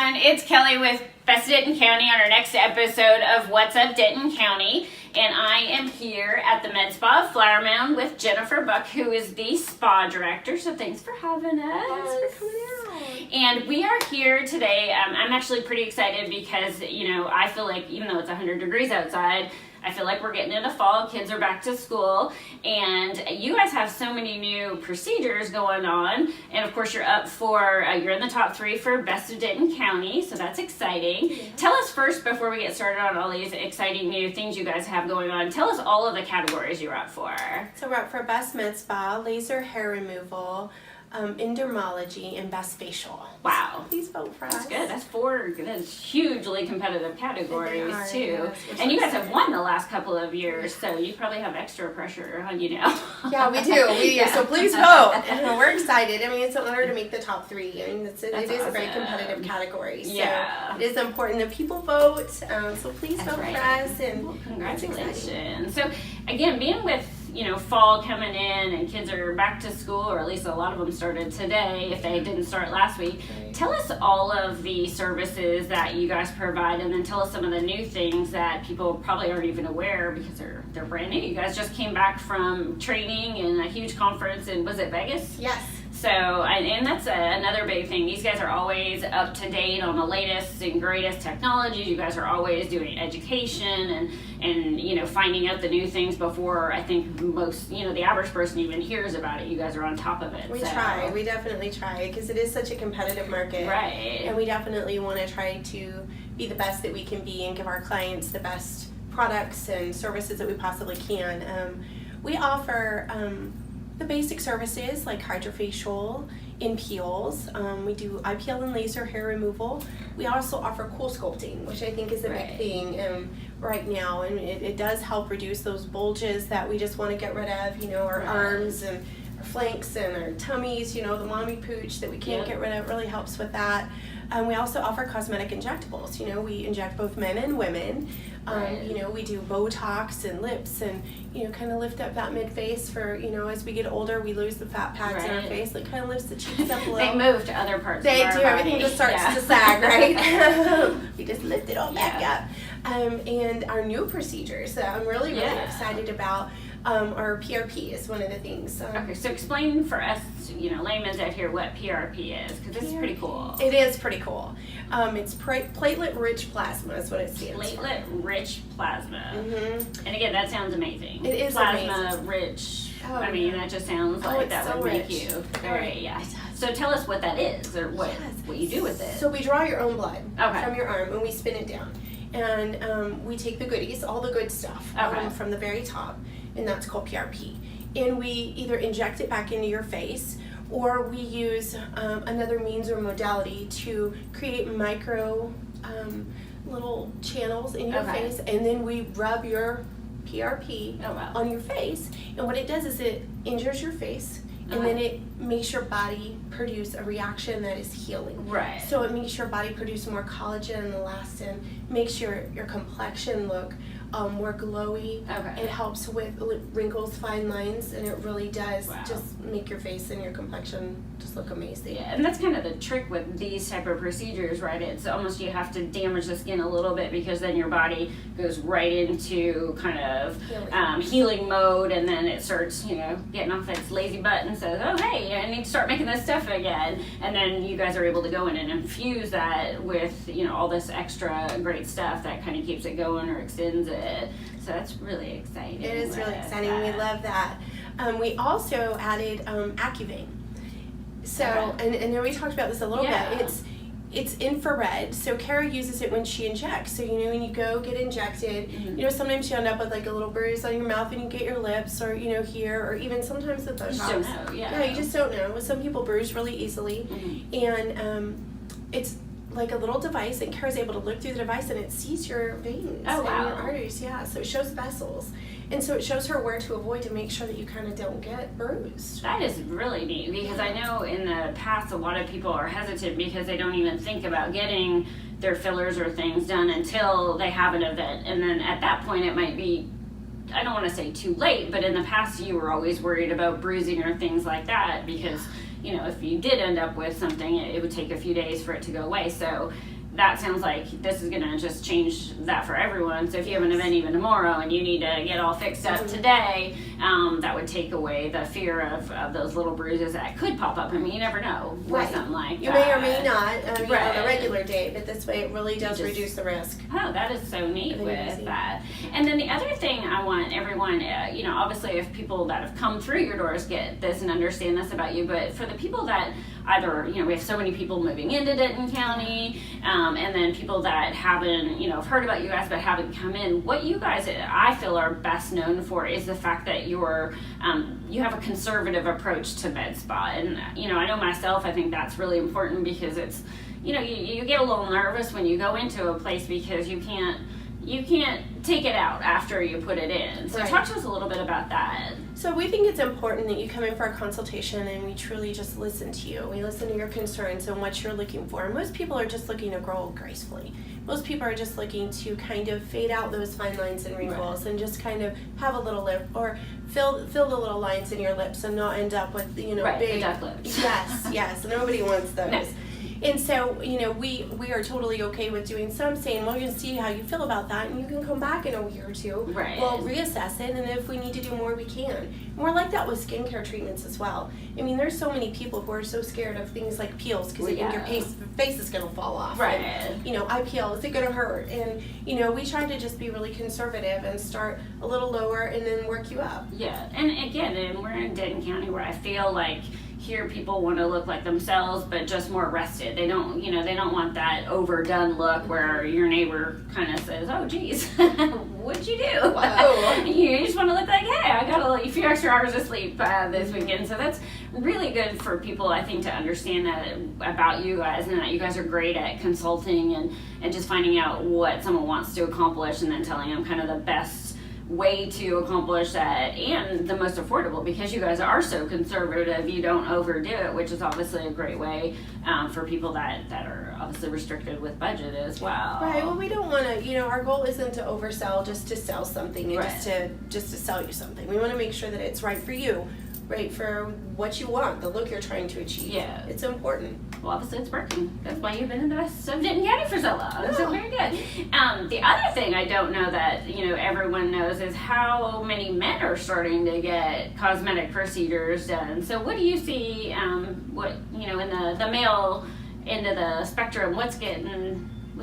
everyone, it's Kelly with Best of Denton County on our next episode of What's Up Denton County, and I am here at the Med Spa of Flower Mound with Jennifer Buck, who is the spa director, so thanks for having us. Thanks for coming out. And we are here today. I'm actually pretty excited because, I feel like even though it's 100 degrees outside, I feel like we're getting into fall, kids are back to school, and you guys have so many new procedures going on, and of course you're up for, you're in the top 3 for Best of Denton County, so that's exciting. Yeah. Tell us first, before we get started on all these exciting new things you guys have going on, tell us all of the categories you're up for. So we're up for Best Med Spa, Laser Hair Removal, Dermology, and Best Facial. Wow. So please vote for us. That's good. That's 4 that's hugely competitive categories too. Yes, and you guys have won the last couple of years, so you probably have extra pressure on you now. Yeah, we do. So please vote. We're excited. I mean, it's an honor to make the top 3. I mean, it is awesome. A very competitive category. So yeah. It is important that people vote. So please vote for us. And well, congratulations. So again, being with fall coming in and kids are back to school, or at least a lot of them started today if they didn't start last week. Right. Tell us all of the services that you guys provide, and then tell us some of the new things that people probably aren't even aware because they're brand new. You guys just came back from training in a huge conference in, was it Vegas? Yes. So, and that's another big thing. These guys are always up to date on the latest and greatest technologies. You guys are always doing education and finding out the new things before I think most, the average person even hears about it. You guys are on top of it. We try. We definitely try because it is such a competitive market. Right. And we definitely want to try to be the best that we can be and give our clients the best products and services that we possibly can. We offer the basic services like hydrofacial, in-peels. We do IPL and laser hair removal. We also offer cool sculpting, which I think is a big thing right now. And it does help reduce those bulges that we just want to get rid of, our arms and our flanks and our tummies, the mommy pooch that we can't get rid of. It really helps with that. We also offer cosmetic injectables. We inject both men and women. We do Botox and lips and, kind of lift up that mid-face for, as we get older, we lose the fat pads in our face. It kind of lifts the cheeks up a little. They move to other parts They of our do. body. Everything just starts to sag, right? We just lift it all back up. And our new procedures that I'm really excited about our PRP is one of the things. Okay, so explain for us, layman's out here, what PRP is, because this is pretty cool. It is pretty cool. It's platelet-rich plasma is what it stands for. Platelet-rich plasma. Mm-hmm. And again, that sounds amazing. It is plasma-rich. Oh, I mean, that just sounds like that so would make rich. you very, So tell us what that is, or what you do with it. So we draw your own blood from your arm, and we spin it down. And we take the goodies, all the good stuff, from the very top, and that's called PRP. And we either inject it back into your face, or we use another means or modality to create micro little channels in your face, and then we rub your PRP on your face. And what it does is it injures your face, and then it makes your body produce a reaction that is healing. Right. So it makes your body produce more collagen and elastin, makes your complexion look more glowy. It helps with wrinkles, fine lines, and it really does just make your face and your complexion just look amazing. Yeah, and that's kind of the trick with these type of procedures, right? It's almost you have to damage the skin a little bit because then your body goes right into kind of healing mode, and then it starts, getting off its lazy butt and says, oh, hey, I need to start making this stuff again. And then you guys are able to go in and infuse that with, all this extra great stuff that kind of keeps it going or extends it. So that's really exciting. It is really exciting. We love that. We also added Acuvane. So, and then we talked about this a little bit. It's infrared. So Kara uses it when she injects. So, when you go get injected, sometimes you end up with like a little bruise on your mouth and you get your lips or, here, or even sometimes the Botox. You just don't know, Yeah, you just don't know. Some people bruise really easily. And it's like a little device, and Kara's able to look through the device and it sees your veins and your arteries. So it shows vessels, and so it shows her where to avoid to make sure that you kind of don't get bruised. That is really neat, because I know in the past a lot of people are hesitant because they don't even think about getting their fillers or things done until they have an event, and then at that point it might be, I don't want to say too late, but in the past you were always worried about bruising or things like that because if you did end up with something, it would take a few days for it to go away. So that sounds like this is going to just change that for everyone. So if you have an event even tomorrow and you need to get all fixed up today, that would take away the fear of those little bruises that could pop up. I mean, you never know with something like you that. may or may not on a regular day, but this way it really does reduce the risk. Oh, that is so neat with that. And then the other thing I want everyone, obviously if people that have come through your doors get this and understand this about you, but for the people that either, we have so many people moving into Denton County, and then people that haven't, have heard about you guys but haven't come in. What you guys, I feel, are best known for is the fact that you have a conservative approach to med spa. And, I know myself, I think that's really important because it's, you get a little nervous when you go into a place because you can't take it out after you put it in. So talk to us a little bit about that. So we think it's important that you come in for a consultation and we truly just listen to you. We listen to your concerns and what you're looking for. Most people are just looking to grow gracefully. Most people are just looking to kind of fade out those fine lines and wrinkles and just kind of have a little lip or fill the little lines in your lips and not end up with big the duck lips. Yes. Nobody wants those. No. And so, we are totally okay with doing some, saying, well, we're going to see how you feel about that, and you can come back in a week or two. Right. We'll reassess it, and if we need to do more, we can. And we're like that with skincare treatments as well. I mean, there's so many people who are so scared of things like peels because they think your face is going to fall off. Right. And, eye peel, is it going to hurt? And, we try to just be really conservative and start a little lower and then work you up. Yeah. And again, we're in Denton County where I feel like here people want to look like themselves but just more rested. They don't want that overdone look where your neighbor kind of says, oh geez, what'd you do? Wow. You just want to look like, hey, I got a few extra hours of sleep this weekend. So that's really good for people, I think, to understand that about you guys, and that you guys are great at consulting and just finding out what someone wants to accomplish and then telling them kind of the best way to accomplish that and the most affordable, because you guys are so conservative. You don't overdo it, which is obviously a great way for people that are obviously restricted with budget as well. Right. Well, we don't want to, our goal isn't to oversell just to sell something and just to sell you something. We want to make sure that it's right for you, right for what you want, the look you're trying to achieve. Yeah. It's important. Well, obviously it's working. That's why you've been in the best of Denton County for so long. So very good. The other thing I don't know that, everyone knows is how many men are starting to get cosmetic procedures done. So what do you see, in the male end of the spectrum, what's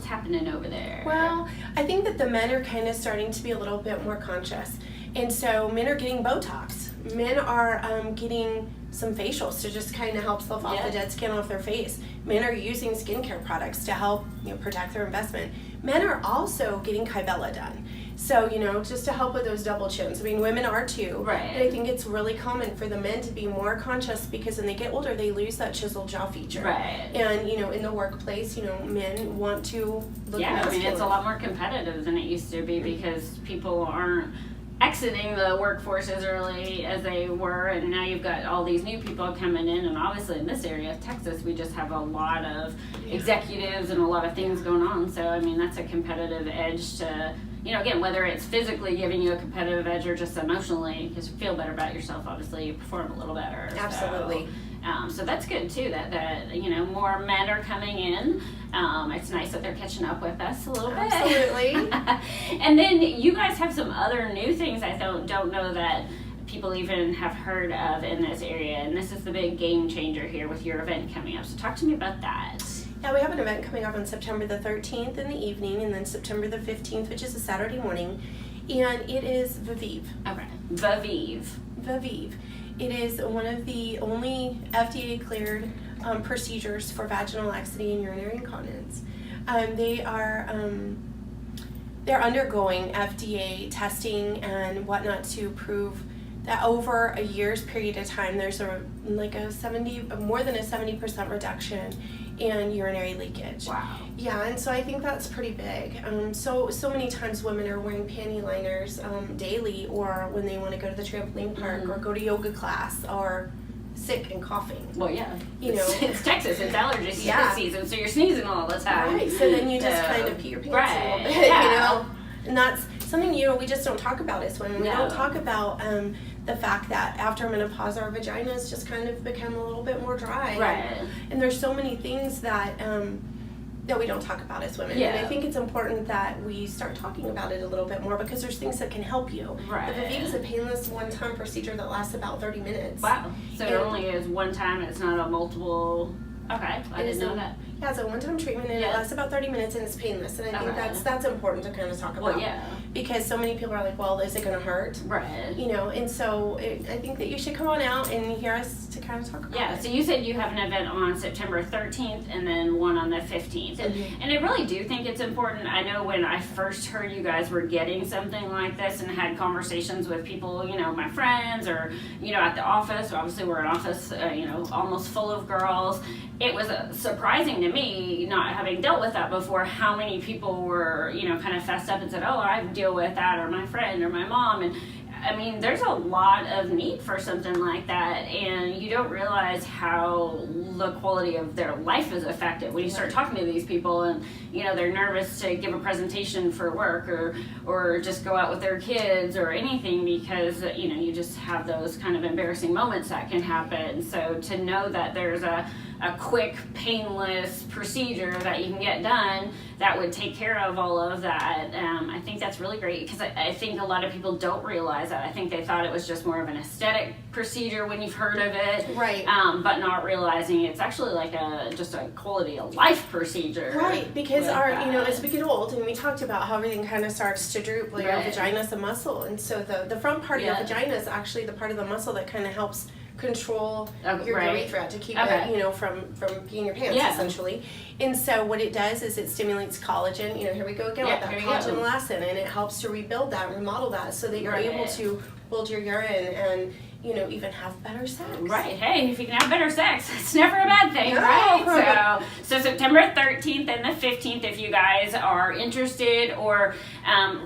happening over there? Well, I think that the men are kind of starting to be a little bit more conscious. And so men are getting Botox. Men are getting some facials to just kind of help slough off the dead skin off their face. Men are using skincare products to help protect their investment. Men are also getting Kybella done. So, just to help with those double chins. I mean, women are too. Right. But I think it's really common for the men to be more conscious because when they get older, they lose that chiseled jaw feature. Right. And, in the workplace, men want to look masculine. I mean, it's a lot more competitive than it used to be because people aren't exiting the workforce as early as they were, and now you've got all these new people coming in, and obviously in this area of Texas we just have a lot of executives and a lot of things going on. So I mean, that's a competitive edge to, again, whether it's physically giving you a competitive edge or just emotionally, because you feel better about yourself, obviously you perform a little better. Absolutely. So that's good too, that more men are coming in. It's nice that they're catching up with us a little bit. Absolutely. And then you guys have some other new things I don't know that people even have heard of in this area, and this is the big game changer here with your event coming up. So talk to me about that. Yeah, we have an event coming up on September the 13th in the evening, and then September the 15th, which is a Saturday morning, and it is Viviv. Okay, Viviv. It is one of the only FDA-cleared procedures for vaginal laxity and urinary incontinence. They're undergoing FDA testing and whatnot to prove that over a year's period of time, there's more than a 70% reduction in urinary leakage. Wow. Yeah, and so I think that's pretty big. So many times women are wearing panty liners daily, or when they want to go to the trampoline park or go to yoga class, or sick and coughing. Well, yeah. It's Texas. It's allergy season, so you're sneezing all the time. Right. So then you just kind of pee your pants a little bit, And that's something, we just don't talk about as women. We don't talk about the fact that after menopause our vaginas just kind of become a little bit more dry. Right. And there's so many things that that we don't talk about as women. Yeah. And I think it's important that we start talking about it a little bit more because there's things that can help you. Right. The Viveve is a painless one-time procedure that lasts about 30 minutes. Wow. So it only is one time, it's not a multiple. Okay, I didn't know that. Yeah, it's a one-time treatment and it lasts about 30 minutes and it's painless. And I think that's important to kind of talk about. Well, yeah. Because so many people are like, well, is it going to hurt? Right. And so I think that you should come on out and hear us to kind of talk about it. Yeah, so you said you have an event on September 13th and then one on the 15th. And I really do think it's important. I know when I first heard you guys were getting something like this and had conversations with people, my friends or, at the office. Obviously, we're an office, almost full of girls. It was surprising to me, not having dealt with that before, how many people were, kind of fessed up and said, oh, I deal with that, or my friend, or my mom. And I mean, there's a lot of need for something like that, and you don't realize how the quality of their life is affected when you start talking to these people, and they're nervous to give a presentation for work or just go out with their kids or anything because you just have those kind of embarrassing moments that can happen. So to know that there's a quick, painless procedure that you can get done that would take care of all of that, I think that's really great because I think a lot of people don't realize that. I think they thought it was just more of an aesthetic procedure when you've heard of it, right? But not realizing it's actually like just a quality of life procedure, right? Because as we get old, and we talked about how everything kind of starts to droop, like our vagina is a muscle, and so the front part of your vagina is actually the part of the muscle that kind of helps control your urethra to keep it, from peeing your pants, essentially. And so what it does is it stimulates collagen. Here we go again with that collagen lesson, and it helps to rebuild that, remodel that, so that you're able to hold your urine and even have better sex. Right. Hey, if you can have better sex, it's never a bad thing, right? So September 13th and the 15th, if you guys are interested, or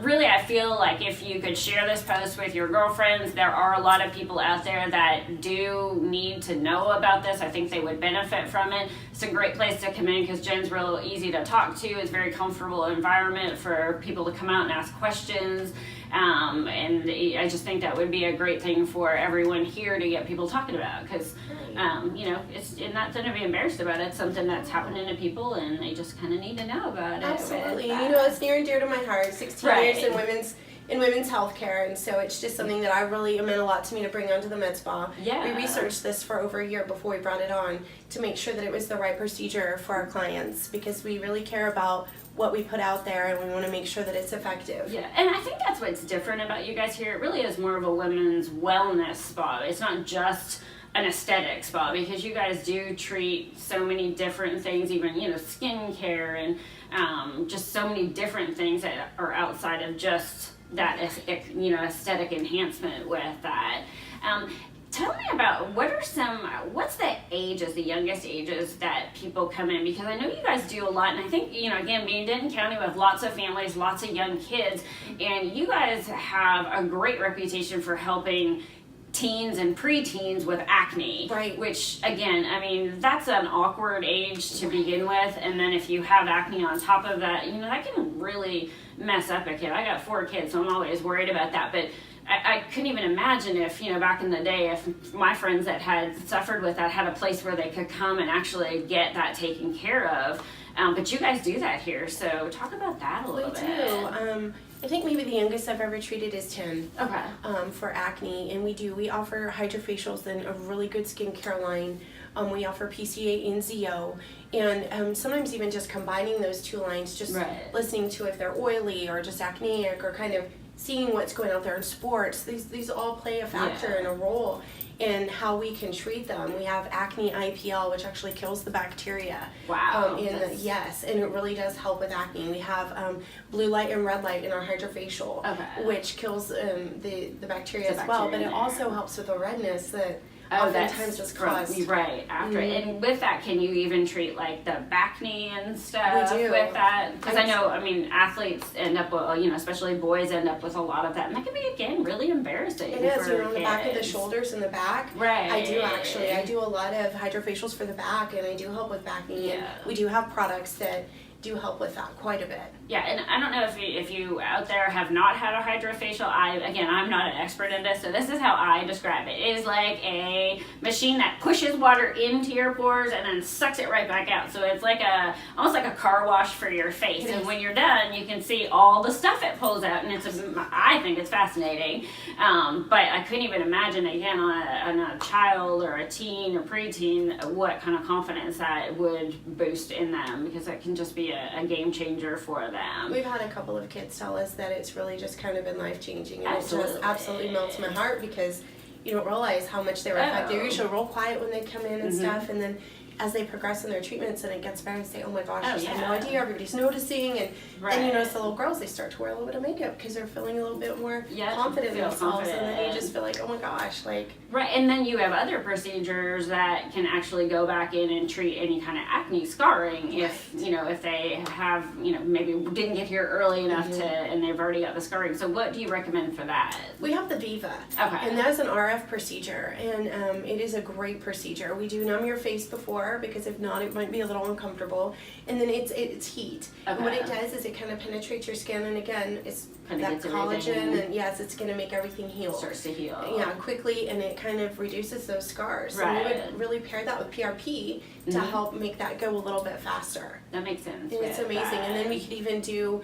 really, I feel like if you could share this post with your girlfriends, there are a lot of people out there that do need to know about this. I think they would benefit from it. It's a great place to come in because Jen's real easy to talk to. It's a very comfortable environment for people to come out and ask questions. And I just think that would be a great thing for everyone here to get people talking about because, it's not going to be embarrassed about it. It's something that's happening to people and they just kind of need to know about it. Absolutely. It's near and dear to my heart. 16 years in women's healthcare, and so it's just something that it meant a lot to me to bring onto the med spa. Yeah. We researched this for over a year before we brought it on to make sure that it was the right procedure for our clients because we really care about what we put out there and we want to make sure that it's effective. Yeah, and I think that's what's different about you guys here. It really is more of a women's wellness spa. It's not just an aesthetic spa because you guys do treat so many different things, even skincare and just so many different things that are outside of just that aesthetic enhancement with that. Tell me about what's the youngest ages that people come in? Because I know you guys do a lot, and I think, again, being Denton County with lots of families, lots of young kids, and you guys have a great reputation for helping teens and preteens with acne, right? Which, again, I mean, that's an awkward age to begin with, and then if you have acne on top of that, that can really mess up a kid. I got 4 kids, so I'm always worried about that, but I couldn't even imagine if, back in the day, if my friends that had suffered with that had a place where they could come and actually get that taken care of. But you guys do that here, so talk about that a little bit. We do. I think maybe the youngest I've ever treated is 10. Okay. For acne, and we offer hydrofacials and a really good skincare line. We offer PCA and ZO, and sometimes even just combining those two lines, just listening to if they're oily or just acneic or kind of seeing what's going out there in sports. These all play a factor and a role in how we can treat them. We have acne IPL, which actually kills the bacteria. Wow. Yes, and it really does help with acne. We have blue light and red light in our hydrofacial, which kills the bacteria as well, but it also helps with the redness that oftentimes is caused. Right, after it. And with that, can you even treat like the back knee and stuff we do. With that? Because I know, athletes end up with, especially boys end up with a lot of that. And that can be, again, really embarrassing. It is, on the back of the shoulders and the back. Right. I do actually. I do a lot of hydrofacials for the back, and I do help with back knee. Yeah. We do have products that do help with that quite a bit. Yeah, and I don't know if you out there have not had a hydrofacial. I'm not an expert in this, so this is how I describe it. It is like a machine that pushes water into your pores and then sucks it right back out. So it's like almost like a car wash for your face. And when you're done, you can see all the stuff it pulls out, and I think it's fascinating. But I couldn't even imagine, again, on a child or a teen or preteen, what kind of confidence that would boost in them, because that can just be a game changer for them. We've had a couple of kids tell us that it's really just kind of been life-changing, and Absolutely. it just absolutely melts my heart, because you don't realize how much they were effective. They're usually real quiet when they come in and stuff, and then as they progress in their treatments and it gets better, and say, oh my gosh, I just have no idea, everybody's noticing, and then you notice the little girls, they start to wear a little bit of makeup because they're feeling a little bit more confident in themselves, and then you just feel like, oh my gosh, like. Right, and then you have other procedures that can actually go back in and treat any kind of acne scarring if they have, maybe didn't get here early enough and they've already got the scarring. So what do you recommend for that? We have the Viva. Okay. And that is an RF procedure, and it is a great procedure. We do numb your face before, because if not, it might be a little uncomfortable. And then it's heat. Okay. And what it does is it kind of penetrates your skin, and again, it's Kinda that gets collagen, everything. and yes, it's going to make everything heal. Starts to heal. Yeah, quickly, and it kind of reduces those scars. Right. And we would really pair that with PRP to help make that go a little bit faster. That makes sense. And it's amazing. And then we could even do,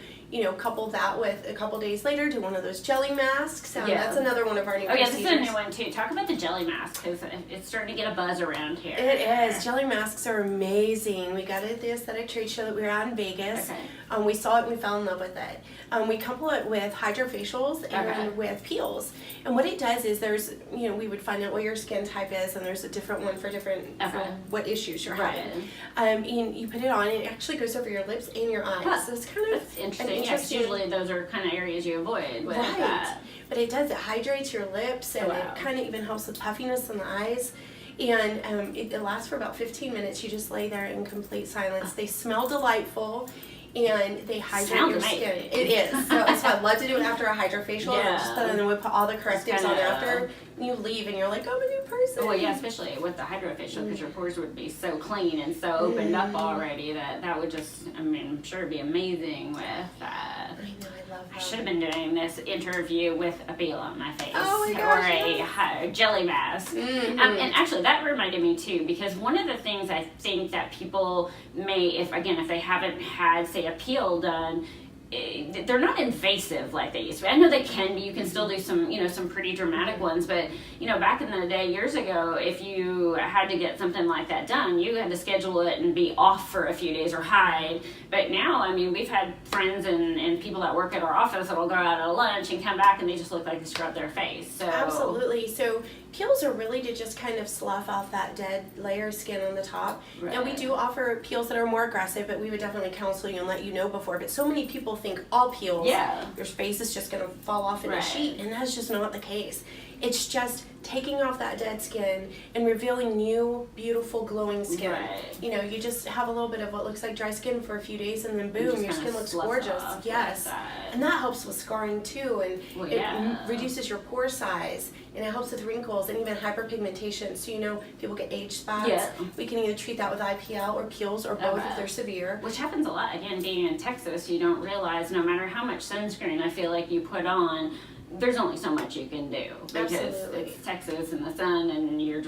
couple that with a couple days later, do one of those jelly masks. That's another one of our new procedures. This is a new one too. Talk about the jelly mask, because it's starting to get a buzz around here. It is. Jelly masks are amazing. We got it at the aesthetic trade show that we were at in Vegas. Okay. We saw it and we fell in love with it. We couple it with hydrofacials and with peels. And what it does is there's, we would find out what your skin type is, and there's a different one for for what issues you're having. And you put it on, and it actually goes over your lips and your eyes. So it's kind of interesting. Yes, usually those are kind of areas you avoid with that. But it does. It hydrates your lips, and it kind of even helps with puffiness in the eyes. And it lasts for about 15 minutes. You just lay there in complete silence. They smell delightful, and they hydrate your skin. It is. So I love to do it after a hydrofacial. And then we put all the correctives on after. You leave, and you're like, I'm a new person. Well, yeah, especially with the hydrofacial, because your pores would be so clean and so opened up already that would just, I'm sure it'd be amazing with that. I know, I love that. I should have been doing this interview with a peel on my face. Oh my gosh, or a jelly mask. And actually, that reminded me too, because one of the things I think that people may, if they haven't had, say, a peel done, they're not invasive like they used to be. I know they can be. You can still do some, some pretty dramatic ones. But, back in the day, years ago, if you had to get something like that done, you had to schedule it and be off for a few days or hide. But now, we've had friends and people that work at our office that will go out at lunch and come back and they just look like they scrubbed their face. So absolutely. So peels are really to just kind of slough off that dead layer of skin on the top. Right. Now we do offer peels that are more aggressive, but we would definitely counsel you and let you know before. But so many people think all peels, your face is just going to fall off in a sheet, and that's just not the case. It's just taking off that dead skin and revealing new, beautiful, glowing skin. Right. You just have a little bit of what looks like dry skin for a few days, and then boom, your skin looks gorgeous. Yes. And that helps with scarring too, and it reduces your pore size, and it helps with wrinkles and even hyperpigmentation. So people get age spots. We can either treat that with IPL or peels or both if they're severe. Which happens a lot. Again, being in Texas, you don't realize no matter how much sunscreen I feel like you put on, there's only so much you can do, because it's Texas and the sun, and you're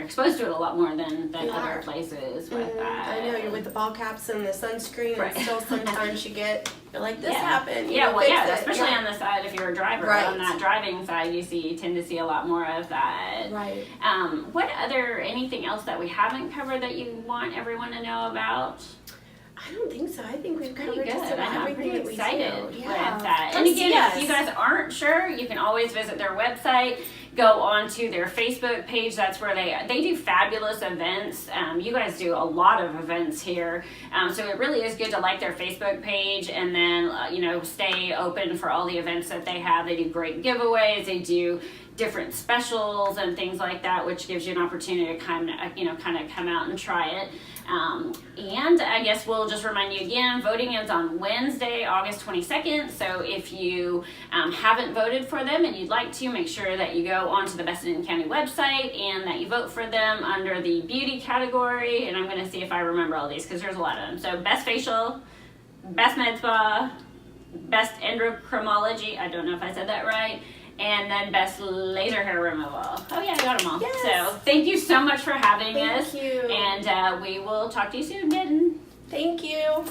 exposed to it a lot more than other places with that. I know, you're with the ball caps and the sunscreen, and still sometimes you're like, this happened. Especially on the side, if you're a driver, on that driving side, you tend to see a lot more of that. Right. Anything else that we haven't covered that you want everyone to know about? I don't think so. I think we've covered just about everything that we excited do. with that. And again, if you guys aren't sure, you can always visit their website, go onto their Facebook page. That's where they do fabulous events. You guys do a lot of events here. So it really is good to like their Facebook page, and then, stay open for all the events that they have. They do great giveaways. They do different specials and things like that, which gives you an opportunity to kind of come out and try it. And I guess we'll just remind you again, voting is on Wednesday, August 22nd. So if you haven't voted for them and you'd like to, make sure that you go onto the Best in County website and that you vote for them under the beauty category. And I'm going to see if I remember all these, because there's a lot of them. So best facial, best med spa, best endocrinology, I don't know if I said that right, and then best laser hair removal. Oh yeah, I got them all. Yes. So thank you so much for having us. Thank you. And we will talk to you soon, Denton. Thank you.